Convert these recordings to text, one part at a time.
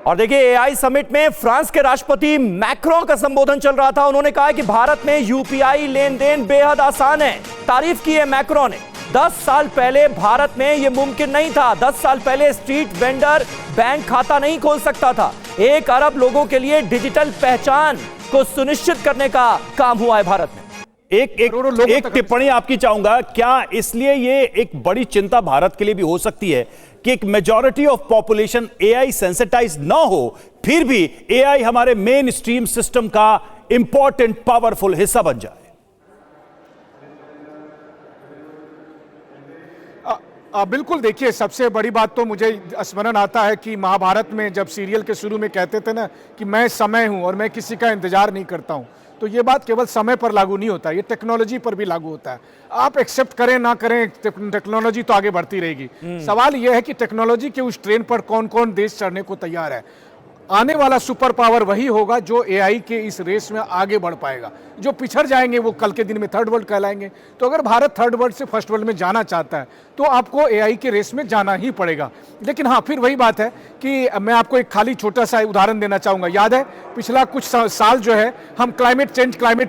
और देखिए AI summit में फ्रांस के राष्ट्रपति मैक्रों का संबोधन चल रहा था। उन्होंने कहा कि भारत में यूपीआई लेन देन बेहद आसान है। तारीफ की है मैक्रों ने। 10 साल पहले भारत में यह मुमकिन नहीं था। 10 साल पहले स्ट्रीट वेंडर बैंक खाता नहीं खोल सकता था। 1 अरब लोगों के लिए डिजिटल पहचान को सुनिश्चित करने का काम हुआ है भारत में। एक टिप्पणी आपकी चाहूंगा, क्या इसलिए ये एक बड़ी चिंता भारत के लिए भी हो सकती है कि एक majority of population AI sensitise ना हो, फिर भी एआई हमारे मेन स्ट्रीम सिस्टम का इंपॉर्टेंट पावरफुल हिस्सा बन जाए? बिल्कुल। देखिए, सबसे बड़ी बात तो मुझे स्मरण आता है कि महाभारत में जब सीरियल के शुरू में कहते थे ना कि मैं समय हूं और मैं किसी का इंतजार नहीं करता हूं, तो ये बात केवल समय पर लागू नहीं होता, ये टेक्नोलॉजी पर भी लागू होता है। आप एक्सेप्ट करें ना करें, टेक्नोलॉजी तो आगे बढ़ती रहेगी। सवाल यह है कि टेक्नोलॉजी के उस ट्रेन पर कौन कौन देश चढ़ने को तैयार है। आने वाला सुपर पावर वही होगा जो एआई के इस रेस में आगे बढ़ पाएगा। जो पिछड़ जाएंगे वो कल के दिन में थर्ड वर्ल्ड कहलाएंगे। तो अगर भारत थर्ड वर्ल्ड से फर्स्ट वर्ल्ड में जाना चाहता है तो आपको एआई के रेस में जाना ही पड़ेगा। लेकिन हाँ, फिर वही बात है कि मैं आपको एक खाली छोटा सा उदाहरण देना चाहूंगा। याद है पिछला कुछ साल जो है हम क्लाइमेट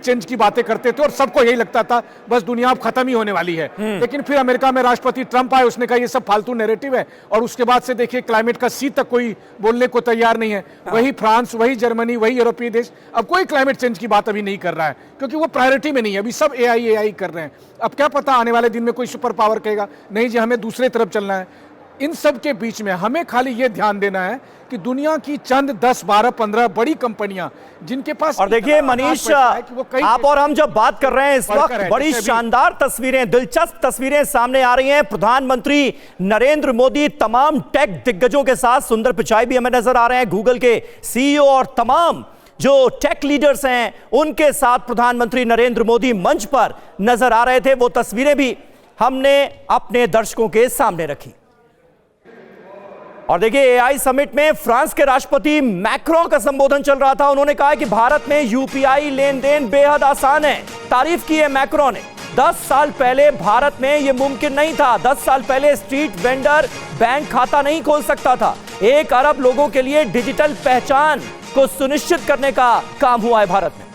चेंज की बातें करते थे और सबको यही लगता था बस दुनिया अब खत्म ही होने वाली है। लेकिन फिर अमेरिका में राष्ट्रपति ट्रंप आए, उसने कहा ये सब फालतू नैरेटिव है, और उसके बाद से देखिए क्लाइमेट का सी तक कोई बोलने को तैयार नहीं है। वही फ्रांस, वही जर्मनी, वही यूरोपीय देश, अब कोई क्लाइमेट चेंज की बात अभी नहीं कर रहा है क्योंकि वो प्रायोरिटी में नहीं है। अभी सब एआई कर रहे हैं। अब क्या पता आने वाले दिन में कोई सुपर पावर कहेगा नहीं जी हमें दूसरे तरफ चलना है। इन सब के बीच में हमें खाली ये ध्यान देना है कि दुनिया की चंद 10, 12, 15 बड़ी कंपनियां जिनके पास, और देखिए मनीष, आप और हम जब बात कर रहे हैं इस वक्त बड़ी शानदार तस्वीरें, दिलचस्प तस्वीरें सामने आ रही हैं। प्रधानमंत्री नरेंद्र मोदी तमाम टेक दिग्गजों के साथ, सुंदर पिचाई भी हमें नजर आ रहे हैं, गूगल के सीईओ और तमाम जो टेक लीडर्स हैं उनके साथ प्रधानमंत्री नरेंद्र मोदी मंच पर नजर आ रहे थे। वो तस्वीरें भी हमने अपने दर्शकों के सामने रखी। और देखिए एआई समिट में फ्रांस के राष्ट्रपति मैक्रों का संबोधन चल रहा था। उन्होंने कहा कि भारत में यूपीआई लेन देन बेहद आसान है। तारीफ की है मैक्रों ने। 10 साल पहले भारत में यह मुमकिन नहीं था। 10 साल पहले स्ट्रीट वेंडर बैंक खाता नहीं खोल सकता था। 1 अरब लोगों के लिए डिजिटल पहचान को सुनिश्चित करने का काम हुआ है भारत में।